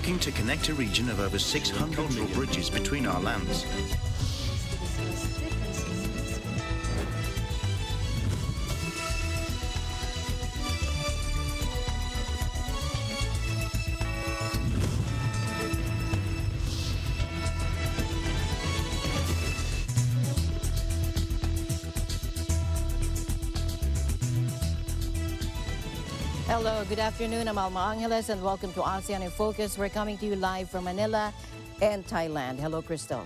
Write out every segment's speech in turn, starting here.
working to connect a region of over 600 cultural bridges between our lands. Hello, good afternoon. I'm Alma Angeles and welcome to ASEAN in Focus. We're coming to you live from Manila and Thailand. Hello, Crystal.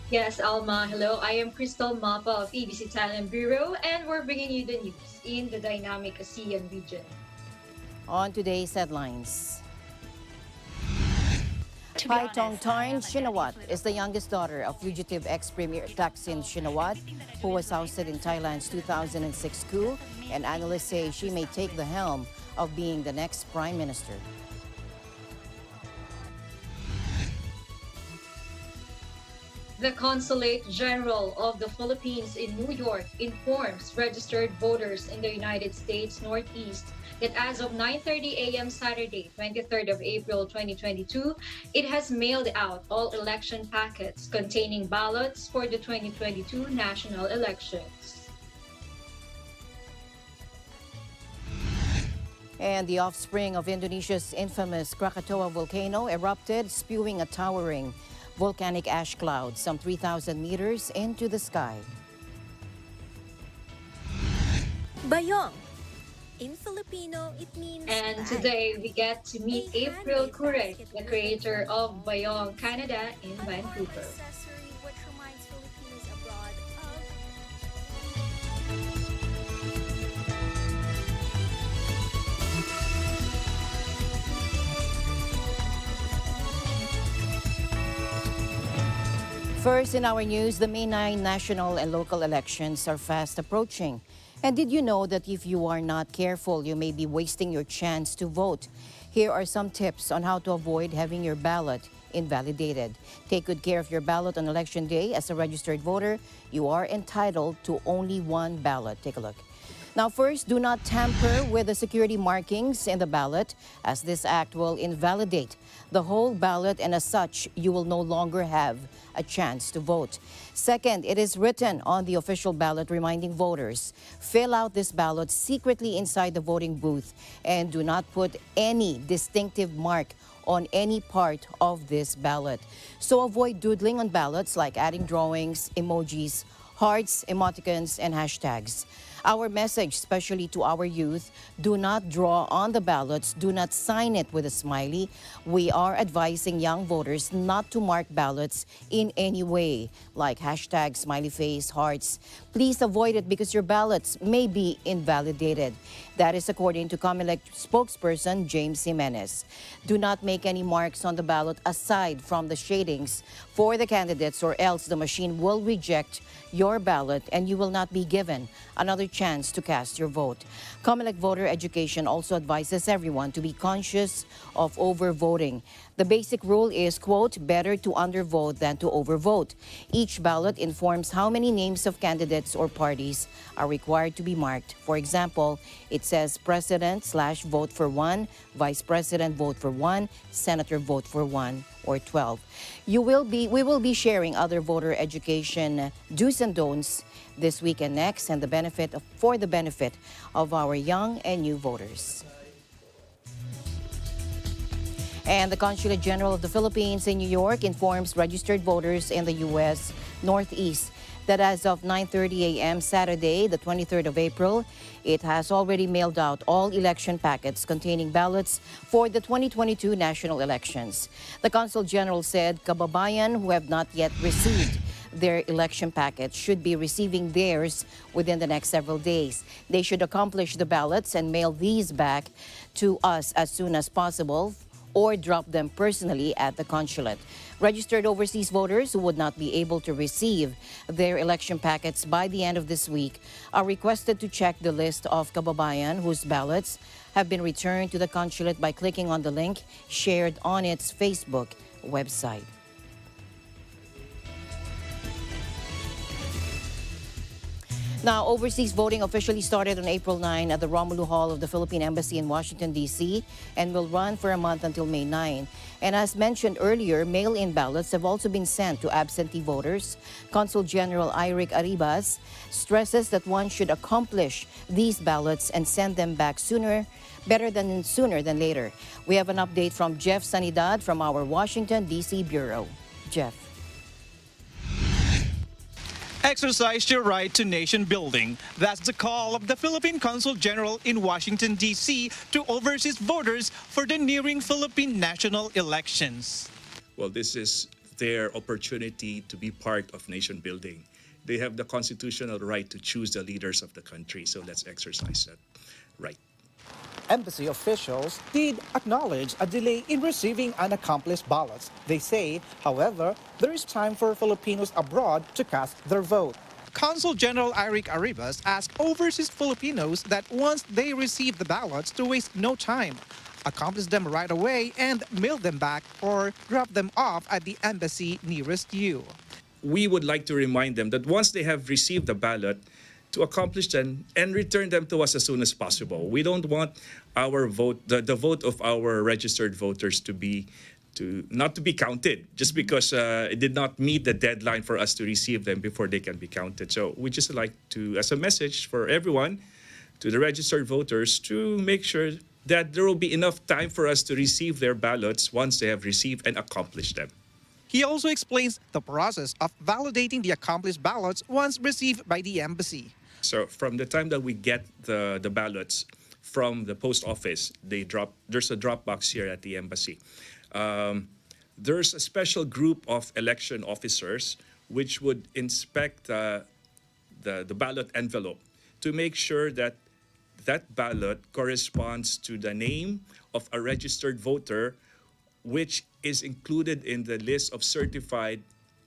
Yes, Alma. Hello. I am Crystal Mapa of ABC Thailand Bureau, and we're bringing you the news in the dynamic ASEAN region. On today's headlines. Paitongtarn Shinawat is the youngest daughter of fugitive ex-premier Thaksin Shinawat, who was ousted in Thailand's 2006 coup, and analysts say she may take the helm of being the next prime minister. The Consulate General of the Philippines in New York informs registered voters in the United States Northeast that as of 9:30 a.m. Saturday, 23rd of April 2022, it has mailed out all election packets containing ballots for the 2022 national elections. And the offspring of Indonesia's infamous Krakatoa volcano erupted, spewing a towering volcanic ash cloud some 3,000 meters into the sky. Bayong. In Filipino, it means And bag. today we get to meet April Curre, the creator of Bayong, Canada in Vancouver. Accessory which reminds Filipinos abroad of First in our news, the May 9 national and local elections are fast approaching. And did you know that if you are not careful, you may be wasting your chance to vote? Here are some tips on how to avoid having your ballot invalidated. Take good care of your ballot on election day. As a registered voter, you are entitled to only one ballot. Take a look. Now, first, do not tamper with the security markings in the ballot, as this act will invalidate the whole ballot, and as such, you will no longer have a chance to vote. Second, it is written on the official ballot reminding voters, fill out this ballot secretly inside the voting booth and do not put any distinctive mark on any part of this ballot. So avoid doodling on ballots like adding drawings, emojis, hearts, emoticons, and hashtags. Our message, especially to our youth, do not draw on the ballots, do not sign it with a smiley. We are advising young voters not to mark ballots in any way, like hashtags, smiley face, hearts. Please avoid it because your ballots may be invalidated. That is according to COMELEC spokesperson James Jimenez. Do not make any marks on the ballot aside from the shadings for the candidates, or else the machine will reject your ballot and you will not be given another chance to cast your vote. COMELEC Voter Education also advises everyone to be conscious of overvoting. The basic rule is, quote, better to undervote than to overvote. Each ballot informs how many names of candidates or parties are required to be marked. For example, it says President/vote for one, Vice President vote for one, Senator vote for one, or 12. We will be sharing other voter education do's and don'ts this week and next, and for the benefit of our young and new voters. And the Consulate General of the Philippines in New York informs registered voters in the U.S. Northeast that as of 9:30 a.m. Saturday, the 23rd of April, it has already mailed out all election packets containing ballots for the 2022 national elections. The Consul General said kababayan who have not yet received their election packets should be receiving theirs within the next several days. They should accomplish the ballots and mail these back to us as soon as possible, or drop them personally at the consulate. Registered overseas voters who would not be able to receive their election packets by the end of this week are requested to check the list of kababayan whose ballots have been returned to the consulate by clicking on the link shared on its Facebook website. Now, overseas voting officially started on April 9 at the Romulo Hall of the Philippine Embassy in Washington, D.C., and will run for a month until May 9. And as mentioned earlier, mail-in ballots have also been sent to absentee voters. Consul General Eric Arribas stresses that one should accomplish these ballots and send them back sooner than later. We have an update from Jeff Sanidad from our Washington, D.C. Bureau. Jeff. Exercise your right to nation building. That's the call of the Philippine Consul General in Washington, D.C. to overseas voters for the nearing Philippine national elections. Well, this is their opportunity to be part of nation building. They have the constitutional right to choose the leaders of the country, so let's exercise that right. Embassy officials did acknowledge a delay in receiving unaccomplished ballots. They say, however, there is time for Filipinos abroad to cast their vote. Consul General Eric Arribas asked overseas Filipinos that once they receive the ballots to waste no time, accomplish them right away and mail them back or drop them off at the embassy nearest you. We would like to remind them that once they have received the ballot, to accomplish them and return them to us as soon as possible. We don't want our vote, the vote of our registered voters not to be counted just because it did not meet the deadline for us to receive them before they can be counted. So we just like to, as a message for everyone, to the registered voters, to make sure that there will be enough time for us to receive their ballots once they have received and accomplished them. He also explains the process of validating the accomplished ballots once received by the embassy. So from the time that we get the ballots from the post office, there's a drop box here at the embassy. There's a special group of election officers which would inspect the ballot envelope to make sure that that ballot corresponds to the name of a registered voter, which is included in the list of certified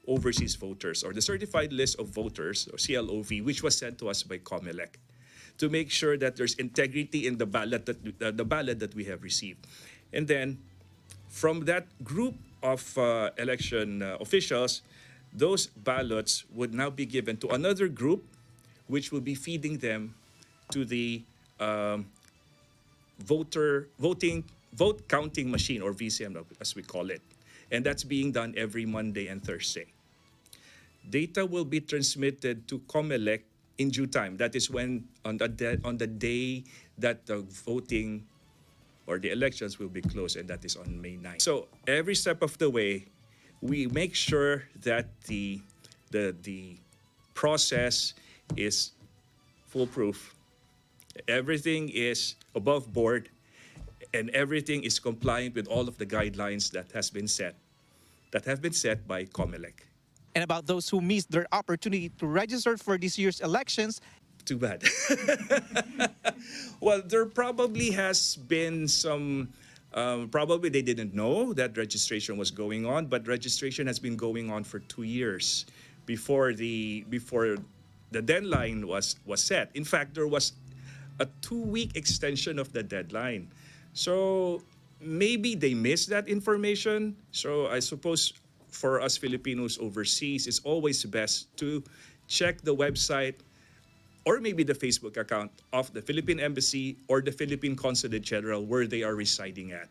overseas voters, or the certified list of voters, or CLOV, which was sent to us by COMELEC, to make sure that there's integrity in the ballot that we have received. And then from that group of election officials, those ballots would now be given to another group, which will be feeding them to the vote counting machine, or VCM as we call it. And that's being done every Monday and Thursday. Data will be transmitted to COMELEC in due time. That is when, on the day that the voting or the elections will be closed, and that is on May 9th. So every step of the way, we make sure that the process is foolproof. Everything is above board, and everything is compliant with all of the guidelines that have been set by COMELEC. And about those who missed their opportunity to register for this year's elections, too bad. Well, there probably has been some, probably they didn't know that registration was going on, but registration has been going on for 2 years before the deadline was set. In fact, there was a 2-week extension of the deadline. So maybe they missed that information. So I suppose for us Filipinos overseas, it's always best to check the website or maybe the Facebook account of the Philippine Embassy or the Philippine Consulate General where they are residing at.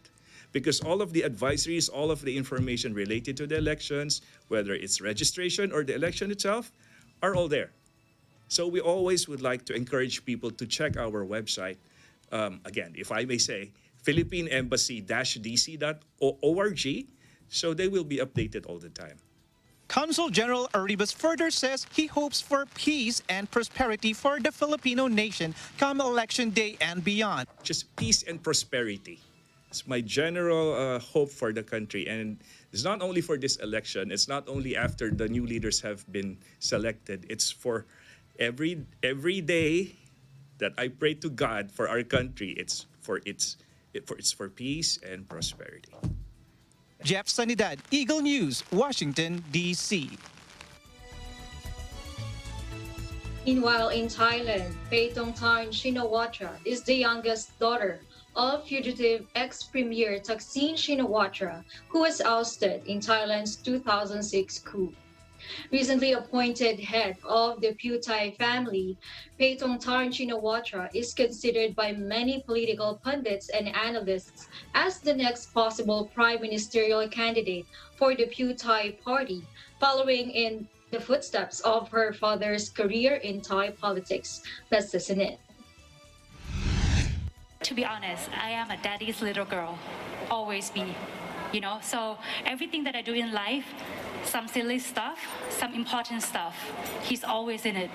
Because all of the advisories, all of the information related to the elections, whether it's registration or the election itself, are all there. So we always would like to encourage people to check our website. Again, if I may say, philippineembassy-dc.org, so they will be updated all the time. Consul General Arribas further says he hopes for peace and prosperity for the Filipino nation come Election Day and beyond. Just peace and prosperity. It's my general hope for the country. And it's not only for this election, it's not only after the new leaders have been selected, it's for every day that I pray to God for our country. It's for peace and prosperity. Jeff Sanidad, Eagle News, Washington, D.C. Meanwhile, in Thailand, Paetongtarn Shinawatra is the youngest daughter of fugitive ex-premier Thaksin Shinawatra, who was ousted in Thailand's 2006 coup. Recently appointed head of the Putai family, Paetongtarn Shinawatra is considered by many political pundits and analysts as the next possible prime ministerial candidate for the Putai party, following in the footsteps of her father's career in Thai politics. Let's listen in. To be honest, I am a daddy's little girl, always be, So everything that I do in life, some silly stuff, some important stuff, he's always in it.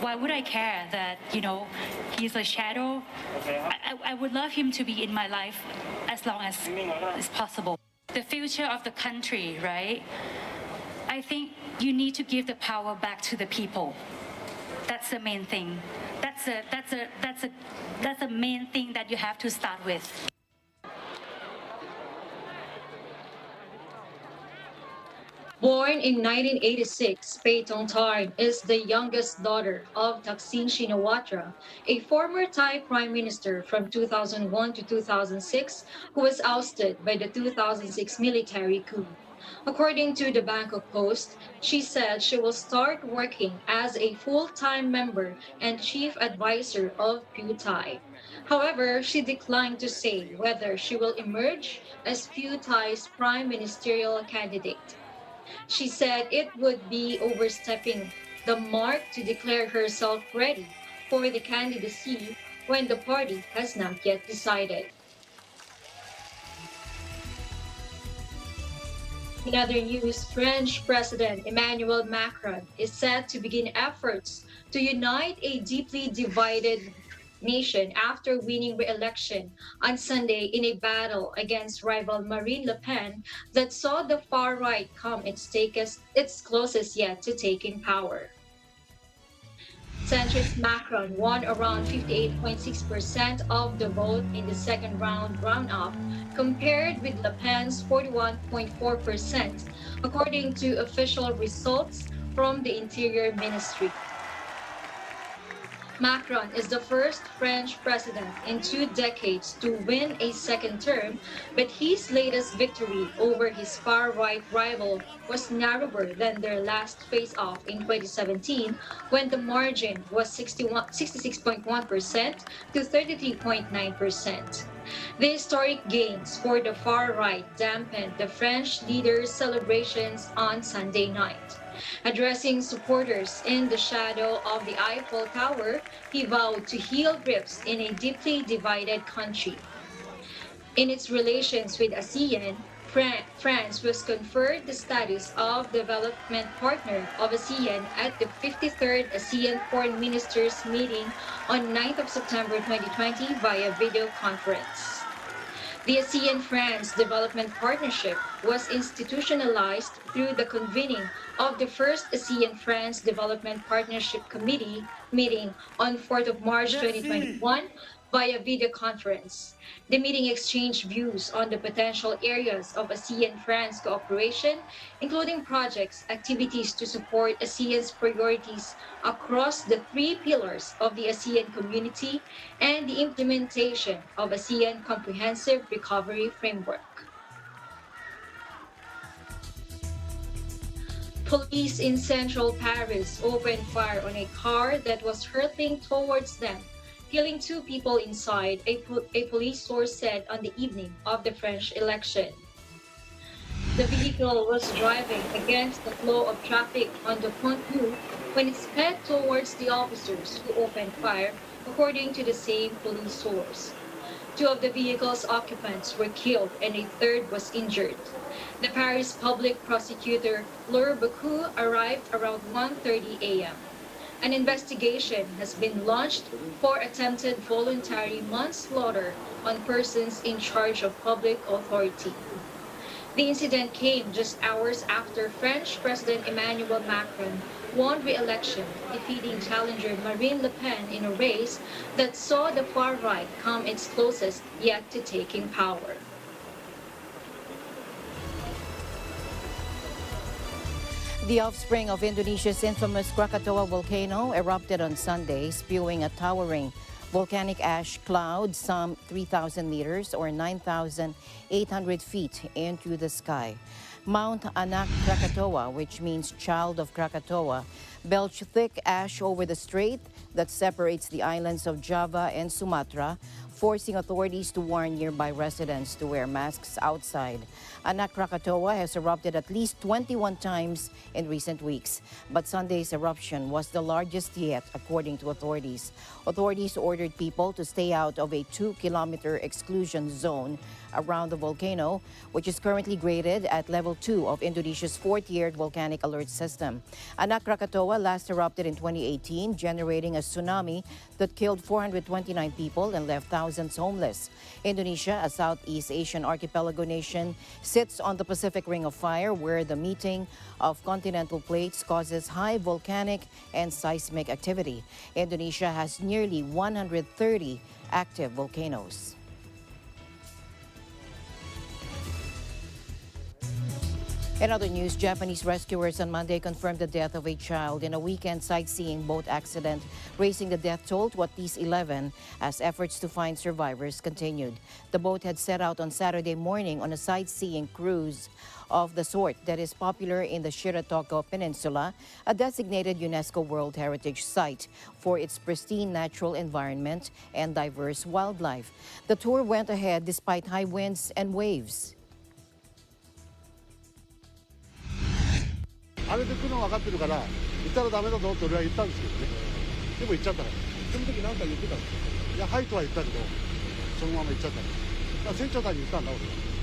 Why would I care that, he's a shadow? I would love him to be in my life as long as it's possible. The future of the country, right? I think you need to give the power back to the people. That's the main thing. That's a main thing that you have to start with. Born in 1986, Paetongtarn is the youngest daughter of Thaksin Shinawatra, a former Thai prime minister from 2001 to 2006 who was ousted by the 2006 military coup. According to the Bangkok Post, she said she will start working as a full-time member and chief advisor of Putai. However, she declined to say whether she will emerge as Putai's prime ministerial candidate. She said it would be overstepping the mark to declare herself ready for the candidacy when the party has not yet decided. In other news, French President Emmanuel Macron is set to begin efforts to unite a deeply divided nation after winning re-election on Sunday in a battle against rival Marine Le Pen that saw the far right come its closest yet to taking power. Centrist Macron won around 58.6% of the vote in the second round-up, compared with Le Pen's 41.4%, according to official results from the Interior Ministry. Macron is the first French president in 2 decades to win a second term, but his latest victory over his far-right rival was narrower than their last face-off in 2017, when the margin was 66.1% to 33.9%. The historic gains for the far right dampened the French leader's celebrations on Sunday night. Addressing supporters in the shadow of the Eiffel Tower, he vowed to heal rifts in a deeply divided country. In its relations with ASEAN, France was conferred the status of development partner of ASEAN at the 53rd ASEAN Foreign Ministers meeting on 9th of September 2020 via video conference. The ASEAN-France Development Partnership was institutionalized through the convening of the first ASEAN-France Development Partnership Committee meeting on 4th of March 2021 via video conference. The meeting exchanged views on the potential areas of ASEAN-France cooperation, including projects, activities to support ASEAN's priorities across the 3 pillars of the ASEAN community, and the implementation of ASEAN Comprehensive Recovery Framework. Police in central Paris opened fire on a car that was hurtling towards them, killing 2 people inside, a police source said on the evening of the French election. The vehicle was driving against the flow of traffic on the Pont Neuf when it sped towards the officers who opened fire, according to the same police source. 2 of the vehicle's occupants were killed and a 3rd was injured. The Paris public prosecutor, Laure Becou, arrived around 1:30 a.m. An investigation has been launched for attempted voluntary manslaughter on persons in charge of public authority. The incident came just hours after French President Emmanuel Macron won re-election, defeating challenger Marine Le Pen in a race that saw the far right come its closest yet to taking power. The offspring of Indonesia's infamous Krakatoa volcano erupted on Sunday, spewing a towering volcanic ash cloud some 3,000 meters or 9,800 feet into the sky. Mount Anak Krakatoa, which means child of Krakatoa, belched thick ash over the strait that separates the islands of Java and Sumatra, forcing authorities to warn nearby residents to wear masks outside. Anak Krakatoa has erupted at least 21 times in recent weeks, but Sunday's eruption was the largest yet, according to authorities. Authorities ordered people to stay out of a 2-kilometer exclusion zone around the volcano, which is currently graded at level 2 of Indonesia's 4th-tiered volcanic alert system. Anak Krakatoa last erupted in 2018, generating a tsunami that killed 429 people and left thousands homeless. Indonesia, a Southeast Asian archipelago nation, sits on the Pacific Ring of Fire, where the meeting of continental plates causes high volcanic and seismic activity. Indonesia has nearly 130 active volcanoes. In other news, Japanese rescuers on Monday confirmed the death of a child in a weekend sightseeing boat accident, raising the death toll to at least 11 as efforts to find survivors continued. The boat had set out on Saturday morning on a sightseeing cruise of the sort that is popular in the Shiratoko Peninsula, a designated UNESCO World Heritage Site for its pristine natural environment and diverse wildlife. The tour went ahead despite high winds and waves. あれで来るの分かってるから行ったらダメだぞって俺は言ったんですけどね。でも行っちゃったから。その時何か言ってたんですか。いや、はいとは言ったけどそのまま行っちゃったから。だから船長さんに言ったんだ俺は。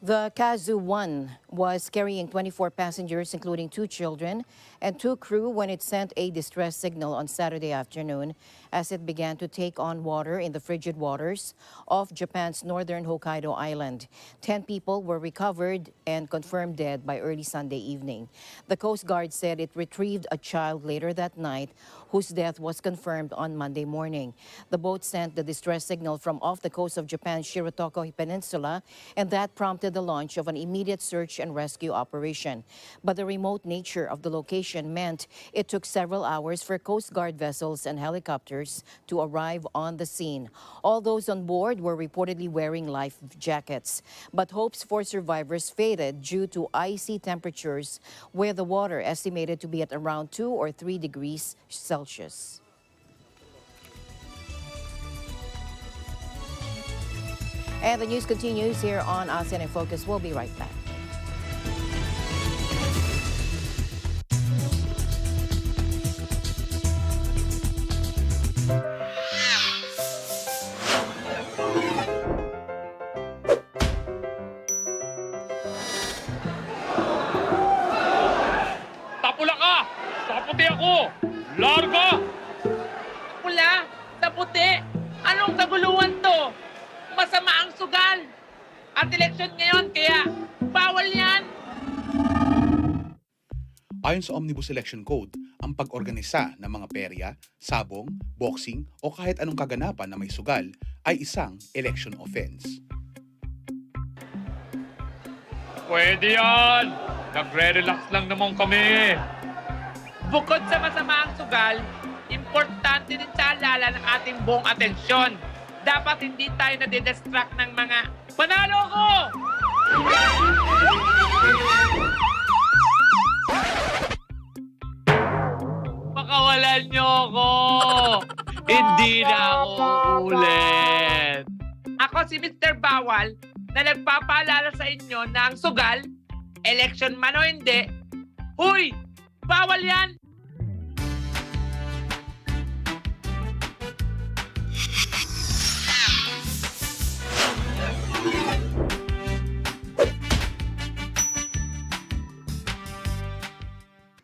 The Kazu 1 was carrying 24 passengers, including 2 children, and 2 crew when it sent a distress signal on Saturday afternoon as it began to take on water in the frigid waters off Japan's northern Hokkaido island. 10 people were recovered and confirmed dead by early Sunday evening. The Coast Guard said it retrieved a child later that night whose death was confirmed on Monday morning. The boat sent the distress signal from off the coast of Japan's Shiratoko Peninsula, and that prompted the launch of an immediate search and rescue operation. But the remote nature of the location meant it took several hours for Coast Guard vessels and helicopters to arrive on the scene. All those on board were reportedly wearing life jackets, but hopes for survivors faded due to icy temperatures, where the water estimated to be at around 2 or 3 degrees Celsius. And the news continues here on ASEAN in Focus. We'll be right back. Tapula ka! Sa puti ako! Larga! Pula! Sa puti! Anong kaguluhan to? Masama ang sugal! At eleksyon ngayon, kaya bawal yan! Ayon sa Omnibus Election Code, ang pag-organisa ng mga perya, sabong, boxing o kahit anong kaganapan na may sugal ay isang election offense. Pwede yan! Nagre-relax lang naman kami! Bukod sa masama ang sugal, importante din sa alala ng ating buong atensyon. Dapat hindi tayo nadidistract ng mga panalo ko! Pakawalan niyo ako! Hindi na ako ulit! Ako si Mr. Bawal na nagpapaalala sa inyo na ang sugal, election man o hindi, huy! Bawal yan!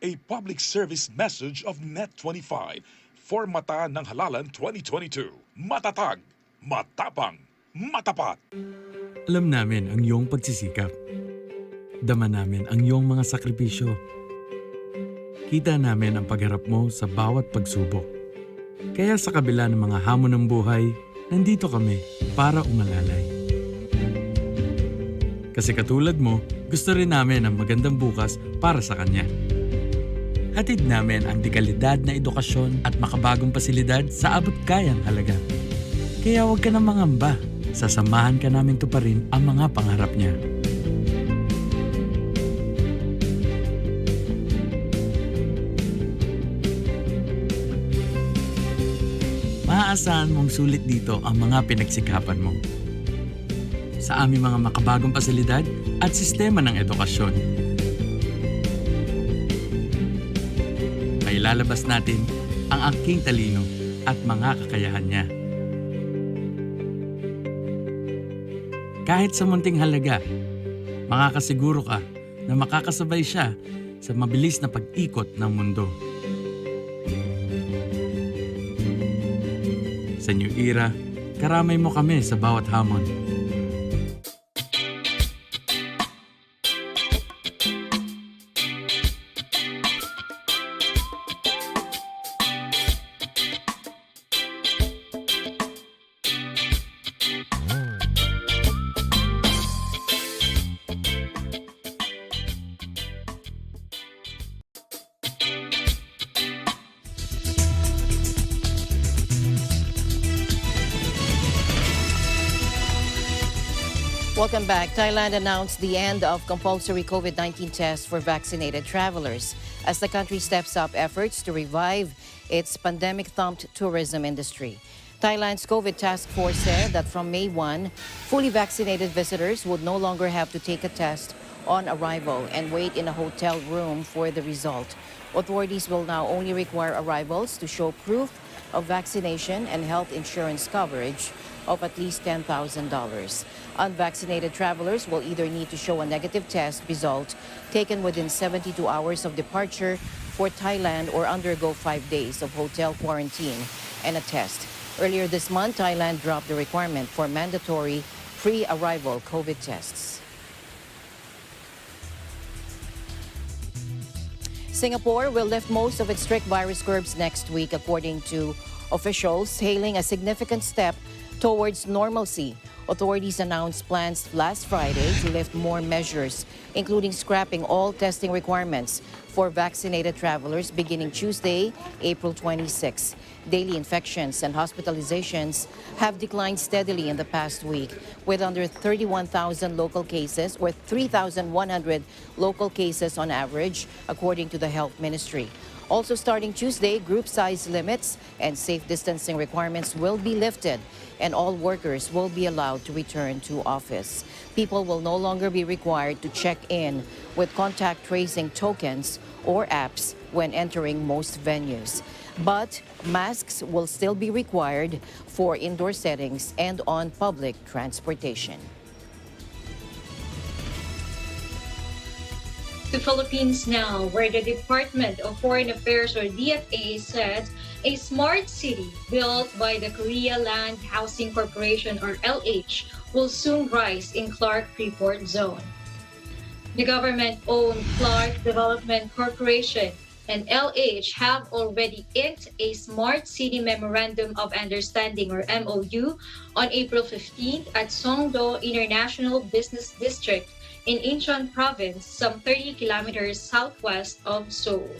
A public service message of Net25 for Mata ng Halalan 2022. Matatag, matapang, matapat. Alam namin ang iyong pagsisikap. Dama namin ang iyong mga sakripisyo. Kita namin ang pagharap mo sa bawat pagsubok. Kaya sa kabila ng mga hamon ng buhay, nandito kami para umalalay. Kasi katulad mo, gusto rin namin ang magandang bukas para sa kanya. Hatid namin ang dekalidad na edukasyon at makabagong pasilidad sa abot kayang halaga. Kaya huwag ka na mangamba. Sasamahan ka namin tuparin ang mga pangarap niya. Inaasahan mong sulit dito ang mga pinagsikapan mo. Sa aming mga makabagong pasilidad at sistema ng edukasyon. May lalabas natin ang aking talino at mga kakayahan niya. Kahit sa munting halaga, makakasiguro ka na makakasabay siya sa mabilis na pag-ikot ng mundo. Sa New Era, karamay mo kami sa bawat hamon. Welcome back. Thailand announced the end of compulsory COVID-19 tests for vaccinated travelers as the country steps up efforts to revive its pandemic-thumped tourism industry. Thailand's COVID task force said that from May 1, fully vaccinated visitors would no longer have to take a test on arrival and wait in a hotel room for the result. Authorities will now only require arrivals to show proof of vaccination and health insurance coverage of at least $10,000. Unvaccinated travelers will either need to show a negative test result taken within 72 hours of departure for Thailand or undergo 5 days of hotel quarantine and a test. Earlier this month, Thailand dropped the requirement for mandatory pre-arrival COVID tests. Singapore will lift most of its strict virus curbs next week, according to officials, hailing a significant step towards normalcy. Authorities announced plans last Friday to lift more measures, including scrapping all testing requirements for vaccinated travelers beginning Tuesday, April 26. Daily infections and hospitalizations have declined steadily in the past week, with under 31,000 local cases or 3,100 local cases on average, according to the Health Ministry. Also starting Tuesday, group size limits and safe distancing requirements will be lifted, and all workers will be allowed to return to office. People will no longer be required to check in with contact tracing tokens or apps when entering most venues. But masks will still be required for indoor settings and on public transportation. To Philippines now, where the Department of Foreign Affairs, or DFA, said a smart city built by the Korea Land Housing Corporation, or LH, will soon rise in Clark Freeport Zone. The government-owned Clark Development Corporation and LH have already inked a Smart City Memorandum of Understanding, or MOU, on April 15th at Songdo International Business District in Incheon Province, some 30 kilometers southwest of Seoul.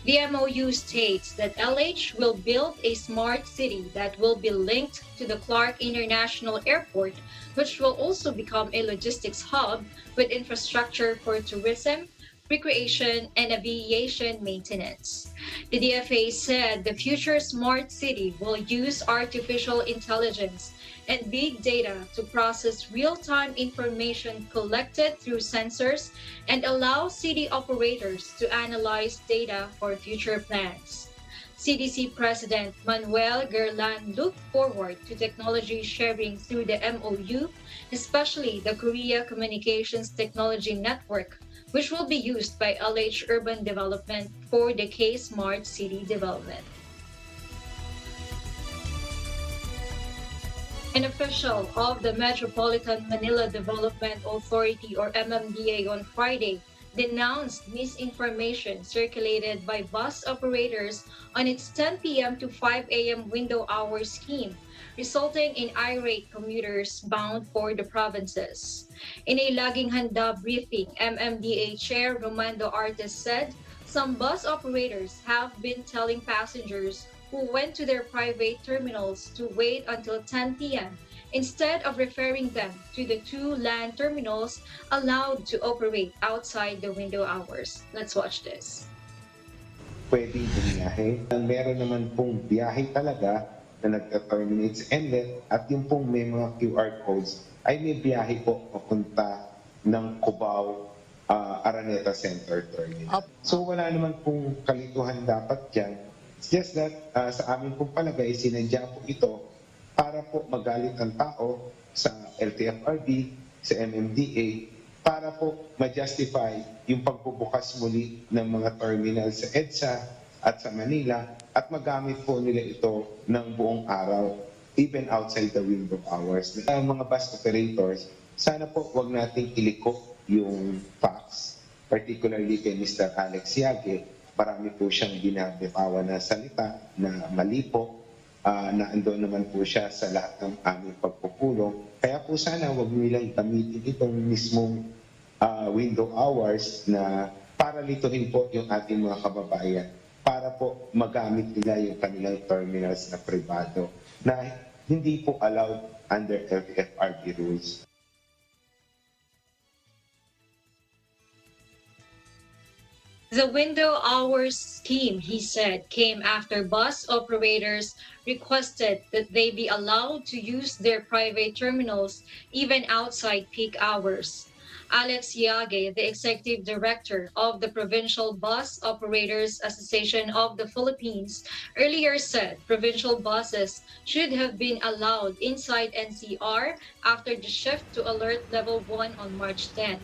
The MOU states that LH will build a smart city that will be linked to the Clark International Airport, which will also become a logistics hub with infrastructure for tourism, recreation, and aviation maintenance. The DFA said the future smart city will use artificial intelligence and big data to process real-time information collected through sensors and allow city operators to analyze data for future plans. CDC President Manuel Gerlan looked forward to technology sharing through the MOU, especially the Korea Communications Technology Network, which will be used by LH Urban Development for the K-Smart City development. An official of the Metropolitan Manila Development Authority, or MMDA, on Friday denounced misinformation circulated by bus operators on its 10 p.m. to 5 a.m. window hour scheme, resulting in irate commuters bound for the provinces. In a Laging Handa briefing, MMDA Chair Romando Artes said some bus operators have been telling passengers who went to their private terminals to wait until 10 p.m. instead of referring them to the two land terminals allowed to operate outside the window hours. Let's watch this. Pwede bumiyahe. Meron naman pong biyahe talaga na nagta-terminate sa inlet at yung pong may mga QR codes ay may biyahe po papunta ng Cubao Araneta Center Terminal. So wala naman pong kalituhan dapat dyan. It's just that sa amin pong palagay, sinadya po ito para po magalit ang tao sa LTFRB, sa MMDA, para po ma-justify yung pagbubukas muli ng mga terminal sa EDSA at sa Manila at magamit po nila ito ng buong araw, even outside the window hours. Ang mga bus operators, sana po wag nating iliko yung facts, particularly kay Mr. Alex Yage. Marami po siyang binabitawan na salita na mali po, na andun naman po siya sa lahat ng aming pagpupulong. Kaya po sana wag nilang gamitin itong mismong window hours na para lituhin po yung ating mga kababayan, para po magamit nila yung kanilang terminals na privado na hindi po allowed under LTFRB rules. The window hours scheme, he said, came after bus operators requested that they be allowed to use their private terminals even outside peak hours. Alex Yage, the executive director of the Provincial Bus Operators Association of the Philippines, earlier said provincial buses should have been allowed inside NCR after the shift to Alert Level 1 on March 10.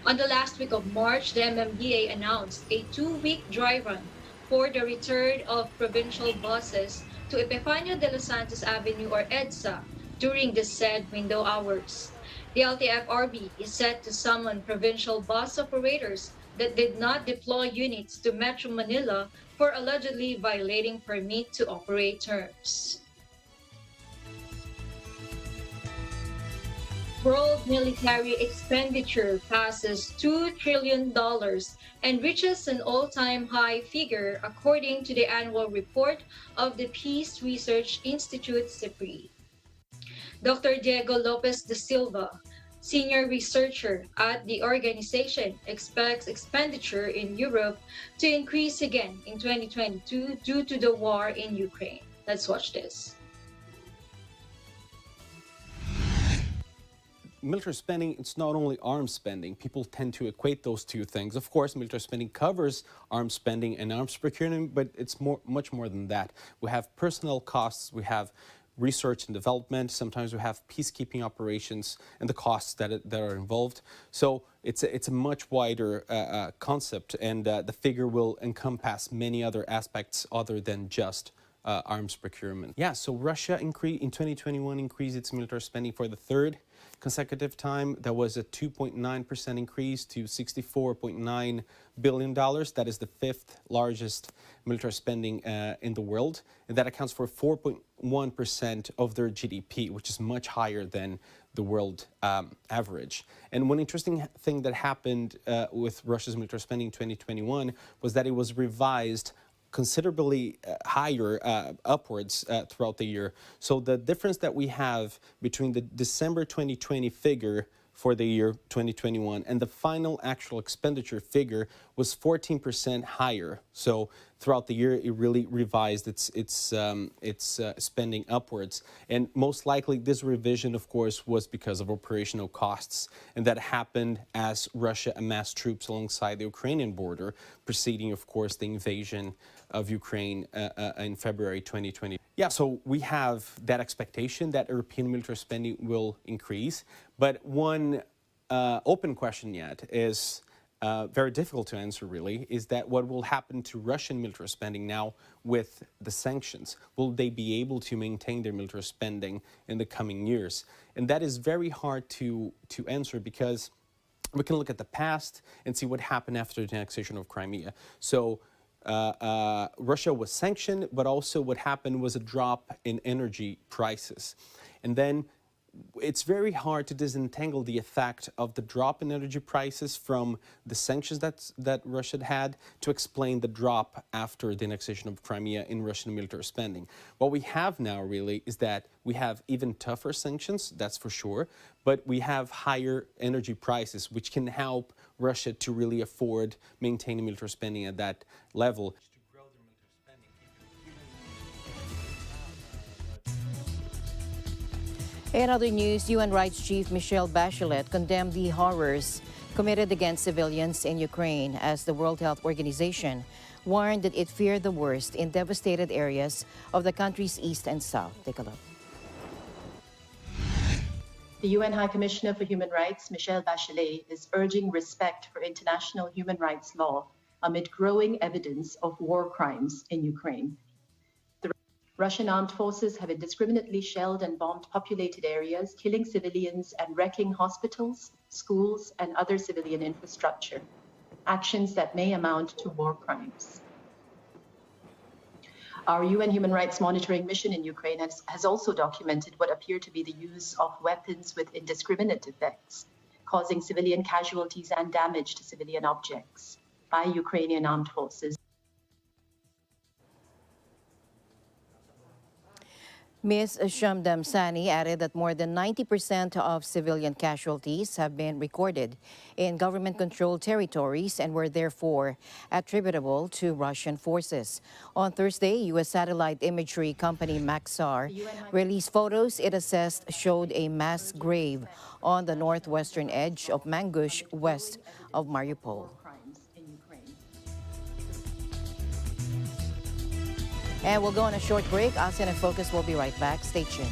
On the last week of March, the MMDA announced a 2-week dry run for the return of provincial buses to Epifanio de los Santos Avenue or EDSA during the said window hours. The LTFRB is set to summon provincial bus operators that did not deploy units to Metro Manila for allegedly violating permit to operate terms. World military expenditure passes $2 trillion and reaches an all-time high figure according to the annual report of the Peace Research Institute, CIPRI. Dr. Diego Lopez de Silva, senior researcher at the organization, expects expenditure in Europe to increase again in 2022 due to the war in Ukraine. Let's watch this. Military spending, it's not only arms spending. People tend to equate those two things. Of course, military spending covers arms spending and arms procurement, but it's much more than that. We have personnel costs, we have research and development, sometimes we have peacekeeping operations and the costs that are involved. So it's a much wider concept, and the figure will encompass many other aspects other than just arms procurement. Yeah, so Russia in 2021 increased its military spending for the third consecutive time. That was a 2.9% increase to $64.9 billion. That is the fifth largest military spending in the world. And that accounts for 4.1% of their GDP, which is much higher than the world average. And one interesting thing that happened with Russia's military spending in 2021 was that it was revised considerably higher upwards throughout the year. So the difference that we have between the December 2020 figure for the year 2021 and the final actual expenditure figure was 14% higher. So throughout the year, it really revised its spending upwards. And most likely this revision, of course, was because of operational costs. And that happened as Russia amassed troops alongside the Ukrainian border, preceding, of course, the invasion of Ukraine in February 2020. Yeah, so we have that expectation that European military spending will increase. But one open question yet is very difficult to answer, really, is that what will happen to Russian military spending now with the sanctions? Will they be able to maintain their military spending in the coming years? And that is very hard to answer, because we can look at the past and see what happened after the annexation of Crimea. So Russia was sanctioned, but also what happened was a drop in energy prices. And then it's very hard to disentangle the effect of the drop in energy prices from the sanctions that Russia had to explain the drop after the annexation of Crimea in Russian military spending. What we have now really is that we have even tougher sanctions, that's for sure, but we have higher energy prices, which can help Russia to really afford maintaining military spending at that level. In other news, UN Rights Chief Michelle Bachelet condemned the horrors committed against civilians in Ukraine as the World Health Organization warned that it feared the worst in devastated areas of the country's east and south. Take a look. The UN High Commissioner for Human Rights, Michelle Bachelet, is urging respect for international human rights law amid growing evidence of war crimes in Ukraine. The Russian armed forces have indiscriminately shelled and bombed populated areas, killing civilians and wrecking hospitals, schools, and other civilian infrastructure, actions that may amount to war crimes. Our UN Human Rights Monitoring Mission in Ukraine has also documented what appear to be the use of weapons with indiscriminate effects, causing civilian casualties and damage to civilian objects by Ukrainian armed forces. Ms. Shamdam Sani added that more than 90% of civilian casualties have been recorded in government-controlled territories and were therefore attributable to Russian forces. On Thursday, U.S. satellite imagery company Maxar released photos it assessed showed a mass grave on the northwestern edge of Mangush, west of Mariupol. And we'll go on a short break. ASEAN in Focus will be right back. Stay tuned.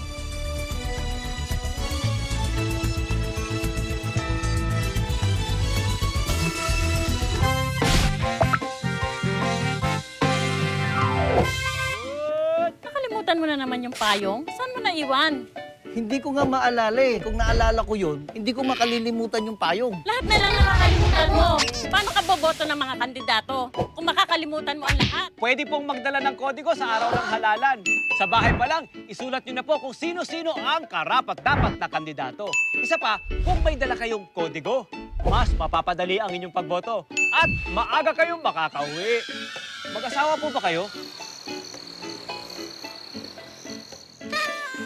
Nakalimutan mo na naman yung payong? Saan mo naiwan? Hindi ko nga maalala eh. Kung naalala ko yun, hindi ko makalilimutan yung payong. Lahat na lang nakakalimutan mo. Paano ka boboto ng mga kandidato kung makakalimutan mo ang lahat? Pwede pong magdala ng kodigo sa araw ng halalan. Sa bahay pa lang, isulat nyo na po kung sino-sino ang karapat-dapat na kandidato. Isa pa, kung may dala kayong kodigo, mas mapapadali ang inyong pagboto at maaga kayong makakauwi. Mag-asawa po ba kayo?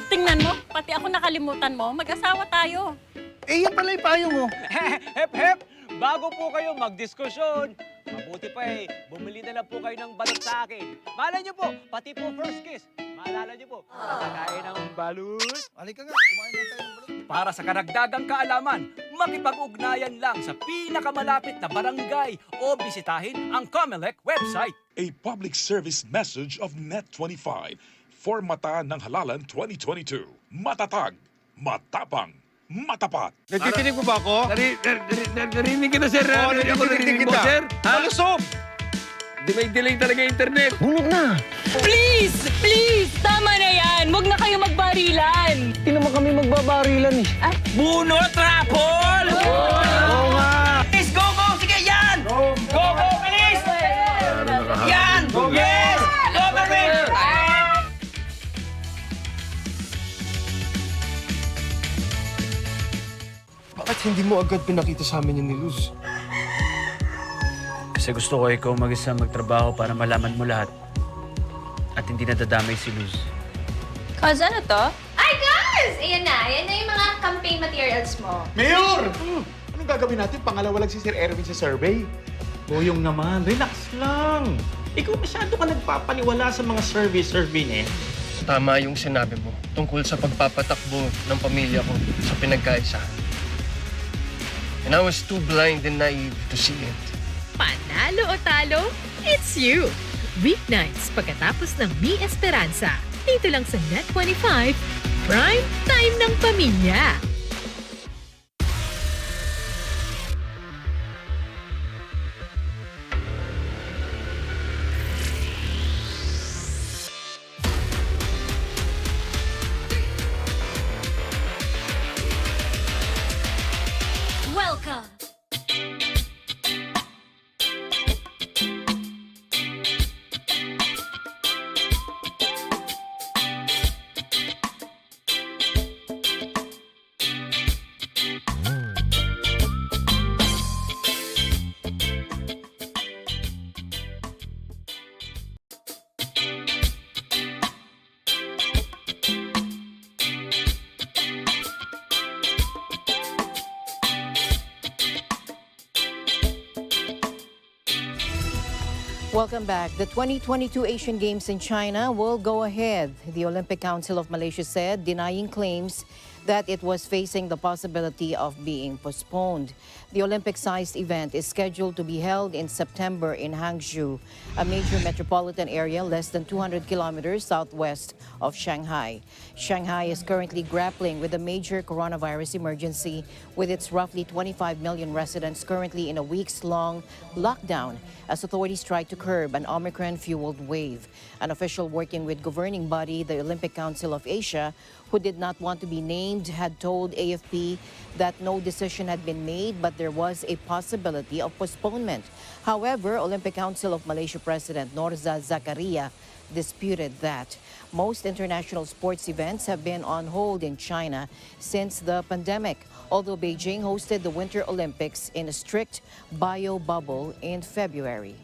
Tingnan mo, pati ako nakalimutan mo. Mag-asawa tayo. Eh, yan pala yung payong mo. Hep, hep! Bago po kayo magdiskusyon, mabuti pa bumili na lang po kayo ng balot sa akin. Malay niyo po, pati po first kiss. Maalala niyo po, nakakain ng balot. Halika nga, kumain na tayo ng balot. Para sa karagdagang kaalaman, makipag-ugnayan lang sa pinakamalapit na barangay o bisitahin ang COMELEC website. A public service message of Net25 for Mata ng Halalan 2022. Matatag, matapang, matapat. Nagkikinig mo ba ako? Narinig ka na, sir. Oo, narinig mo, sir. Malusog! Delay talaga yung internet. Bunot na. Please! Please! Tama na yan! Huwag na kayo magbarilan! Hindi naman kami magbabarilan eh. Bunot, Rapol! Oo nga! Please, go, go! Sige, yan! Go, go, please! Yan! Yes! Go, Marvin! Bakit hindi mo agad pinakita sa amin yung ni Luz? Kasi gusto ko ikaw mag-isa magtrabaho para malaman mo lahat. At hindi nadadamay si Luz. Cause ano to? Ay, guys! Ayan na yung mga campaign materials mo. Mayor! Anong gagawin natin? Pangalawa lang si Sir Erwin sa survey. Boyong naman, relax lang. Ikaw masyado ka nagpapaniwala sa mga survey na yan. Tama yung sinabi mo tungkol sa pagpapatakbo ng pamilya ko sa pinagkaisahan. And I was too blind and naive to see it. Panalo o talo, it's you! Weeknights pagkatapos ng Mi Esperanza. Dito lang sa Net25, Prime Time ng Pamilya. Welcome! Welcome back. The 2022 Asian Games in China will go ahead, the Olympic Council of Malaysia said, denying claims that it was facing the possibility of being postponed. The Olympic-sized event is scheduled to be held in September in Hangzhou, a major metropolitan area less than 200 kilometers southwest of Shanghai. Shanghai is currently grappling with a major coronavirus emergency, with its roughly 25 million residents currently in a weeks-long lockdown as authorities try to curb an Omicron-fueled wave. An official working with governing body, the Olympic Council of Asia, who did not want to be named, had told AFP that no decision had been made, but there was a possibility of postponement. However, Olympic Council of Malaysia President Norza Zakaria disputed that. Most international sports events have been on hold in China since the pandemic, although Beijing hosted the Winter Olympics in a strict bio bubble in February.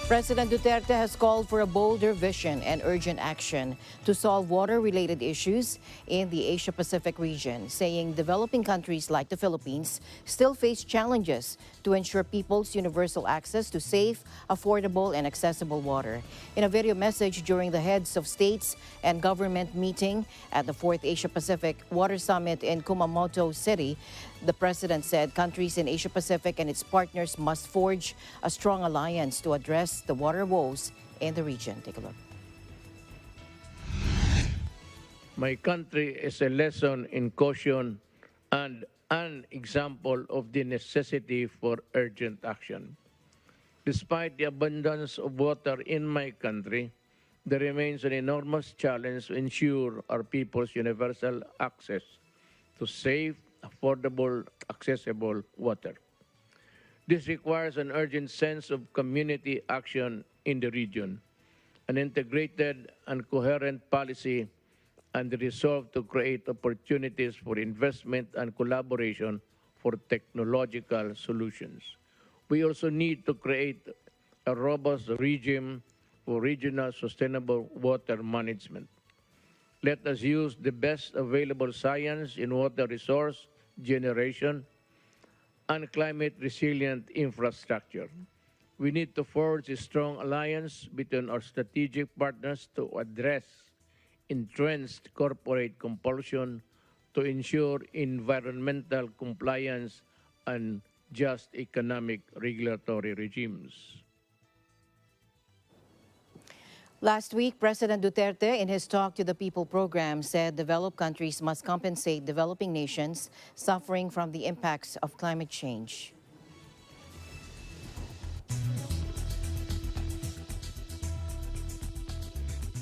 President Duterte has called for a bolder vision and urgent action to solve water-related issues in the Asia-Pacific region, saying developing countries like the Philippines still face challenges to ensure people's universal access to safe, affordable, and accessible water. In a video message during the Heads of States and Government meeting at the 4th Asia-Pacific Water Summit in Kumamoto City, the president said countries in Asia-Pacific and its partners must forge a strong alliance to address the water woes in the region. Take a look. My country is a lesson in caution and an example of the necessity for urgent action. Despite the abundance of water in my country, there remains an enormous challenge to ensure our people's universal access to safe, affordable, accessible water. This requires an urgent sense of community action in the region, an integrated and coherent policy, and the resolve to create opportunities for investment and collaboration for technological solutions. We also need to create a robust regime for regional sustainable water management. Let us use the best available science in water resource generation and climate-resilient infrastructure. We need to forge a strong alliance between our strategic partners to address entrenched corporate compulsion to ensure environmental compliance and just economic regulatory regimes. Last week, President Duterte, in his Talk to the People program, said developed countries must compensate developing nations suffering from the impacts of climate change.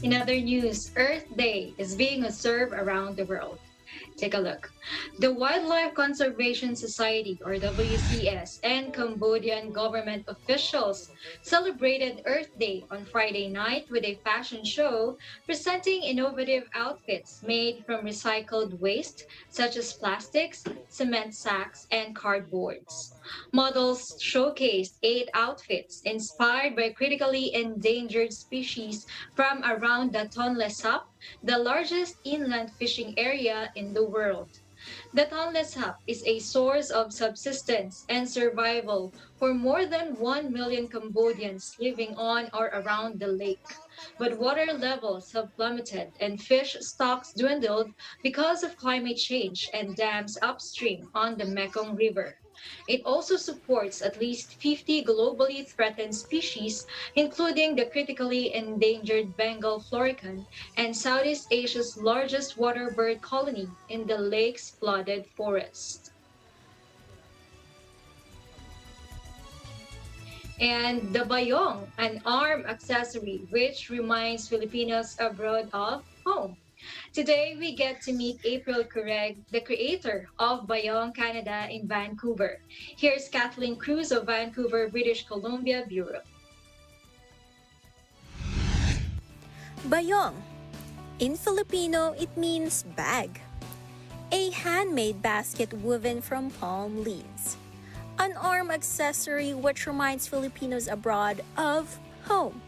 In other news, Earth Day is being observed around the world. Take a look. The Wildlife Conservation Society, or WCS, and Cambodian government officials celebrated Earth Day on Friday night with a fashion show presenting innovative outfits made from recycled waste such as plastics, cement sacks, and cardboards. Models showcased 8 outfits inspired by critically endangered species from around the Tonle Sap, the largest inland fishing area in the world. The Tonle Sap is a source of subsistence and survival for more than 1 million Cambodians living on or around the lake. But water levels have plummeted and fish stocks dwindled because of climate change and dams upstream on the Mekong River. It also supports at least 50 globally threatened species, including the critically endangered Bengal florican and Southeast Asia's largest water bird colony in the lake's flooded forest. And the bayong, an arm accessory which reminds Filipinos abroad of home. Today, we get to meet April Cureg, the creator of Bayong Canada in Vancouver. Here's Kathleen Cruz of Vancouver, British Columbia Bureau. Bayong. In Filipino, it means bag. A handmade basket woven from palm leaves. An arm accessory which reminds Filipinos abroad of home.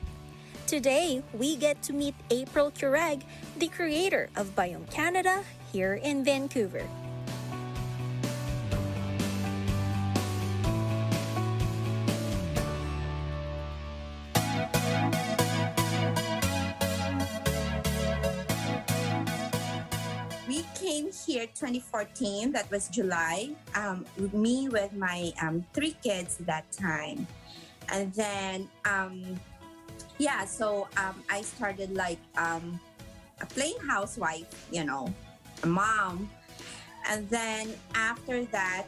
Today, we get to meet April Cureg, the creator of Bayong Canada, here in Vancouver. here 2014, that was July, me with my 3 kids that time. And then, I started like a plain housewife, a mom. And then after that,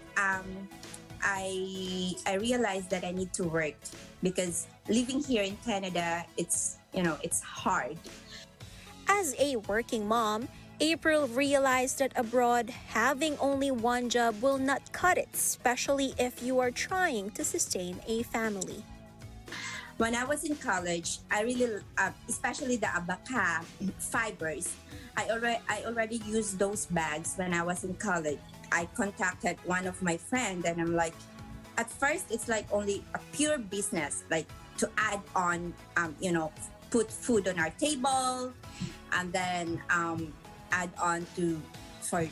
I realized that I need to work because living here in Canada, it's hard. As a working mom, April realized that abroad, having only one job will not cut it, especially if you are trying to sustain a family. When I was in college, I really, especially the abaca fibers, I already used those bags when I was in college. I contacted one of my friends and I'm like, at first it's like only a pure business, like to add on, put food on our table and then add on to for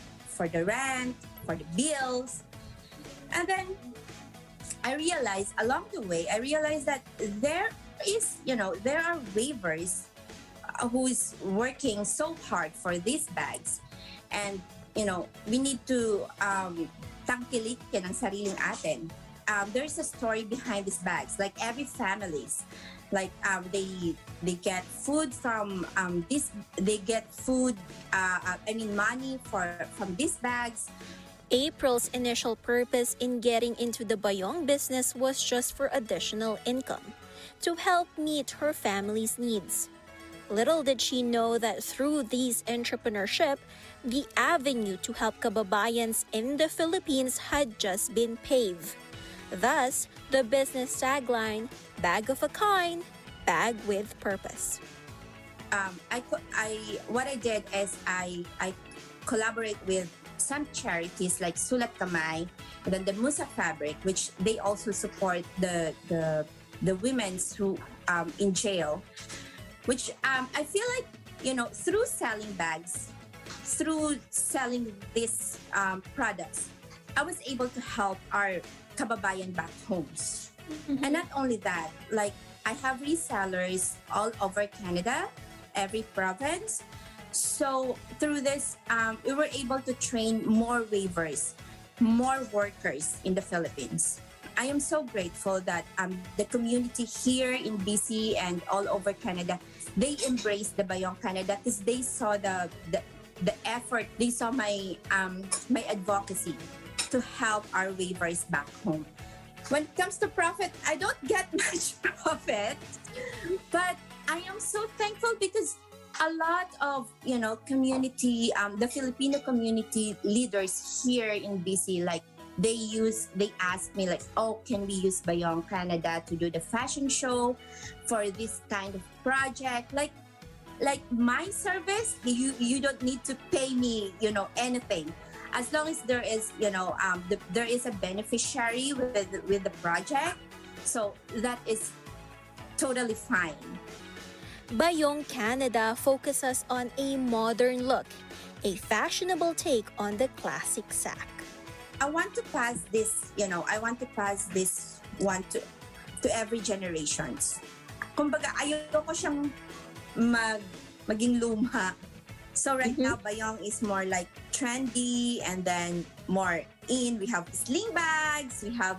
the rent, for the bills. And then I realized along the way, that there are waivers who's working so hard for these bags. And, we need to tangkilikin ang sariling atin. There's a story behind these bags. Like every families, like they get food from they get food, money from these bags. April's initial purpose in getting into the bayong business was just for additional income, to help meet her family's needs. Little did she know that through these entrepreneurship, the avenue to help kababayans in the Philippines had just been paved. Thus, the business tagline, bag of a kind, bag with purpose. What I did is I collaborate with some charities like Sulat Kamay, and then the Musa Fabric, which they also support the women who in jail, which I feel like through selling bags, through selling these products, I was able to help our kababayan back homes. And not only that, like I have resellers all over Canada, every province. So through this, we were able to train more waivers, more workers in the Philippines. I am so grateful that the community here in BC and all over Canada, they embraced the Bayong Canada because they saw the effort, they saw my advocacy to help our waivers back home. When it comes to profit, I don't get much profit, but I am so thankful because a lot of community, the Filipino community leaders here in BC, like they ask me like, oh, can we use Bayong Canada to do the fashion show for this kind of project? Like my service, you don't need to pay me anything, as long as there is there is a beneficiary with the project, so that is totally fine. Bayong Canada focuses on a modern look, a fashionable take on the classic sack. I want to pass this, one to every generations. Kumbaga, ayoko siyang maging luma. So right now, Bayong is more like trendy and then more in. We have sling bags, we have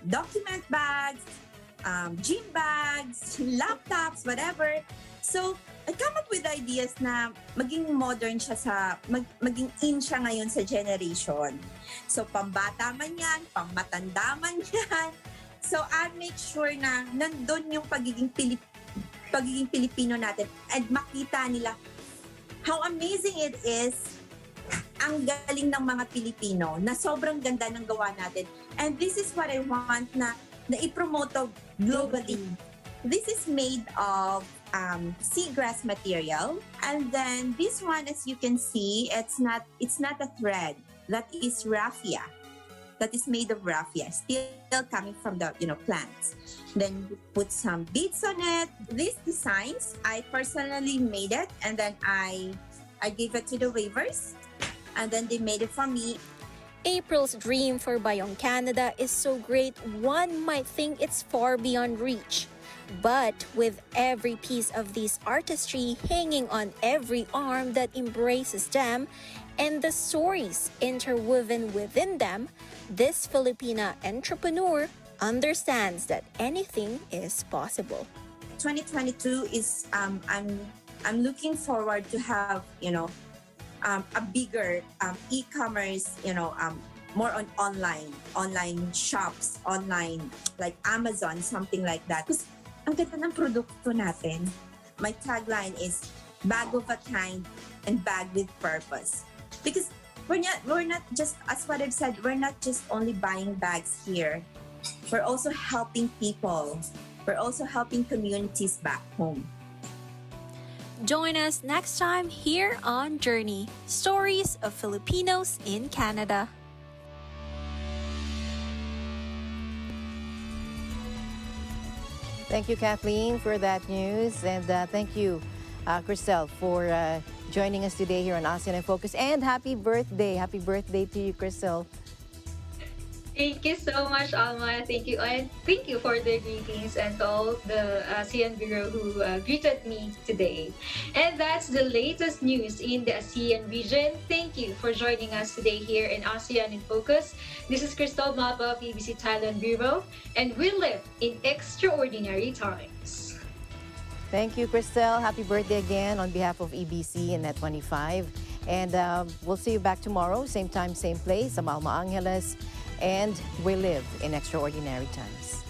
document bags, gym bags, laptops, whatever. So, I come up with ideas na maging modern siya maging in siya ngayon sa generation. So, pambata man yan, pangmatanda man yan. So, I make sure na nandun yung pagiging Pilipino natin and makita nila how amazing it is, ang galing ng mga Pilipino na sobrang ganda ng gawa natin. And this is what I want na i-promote globally. This is made of seagrass material, and then this one, as you can see, it's not a thread. That is raffia. That is made of raffia, still coming from the plants. Then you put some beads on it. These designs, I personally made it, and then I gave it to the waivers, and then they made it for me. April's dream for Bayong Canada is so great, one might think it's far beyond reach. But with every piece of this artistry hanging on every arm that embraces them and the stories interwoven within them, this Filipina entrepreneur understands that anything is possible. 2022 is I'm looking forward to have a bigger e-commerce, more on online shops, online like Amazon, something like that. Because ang ganda ng produkto natin. My tagline is bag of a kind and bag with purpose. Because we're not just, as what I've said, we're not just only buying bags here. We're also helping people. We're also helping communities back home. Join us next time here on Journey, Stories of Filipinos in Canada. Thank you, Kathleen, for that news. And thank you, Cristel, for joining us today here on ASEAN in Focus. And happy birthday. Happy birthday to you, Cristel. Thank you so much, Alma. Thank you. And thank you for the greetings and to all the ASEAN Bureau who greeted me today. And that's the latest news in the ASEAN region. Thank you for joining us today here in ASEAN in Focus. This is Cristel Mapa, PBC Thailand Bureau, and we live in extraordinary times. Thank you, Cristel. Happy birthday again on behalf of EBC and Net25. And we'll see you back tomorrow, same time, same place. I'm Alma Angeles. And we live in extraordinary times.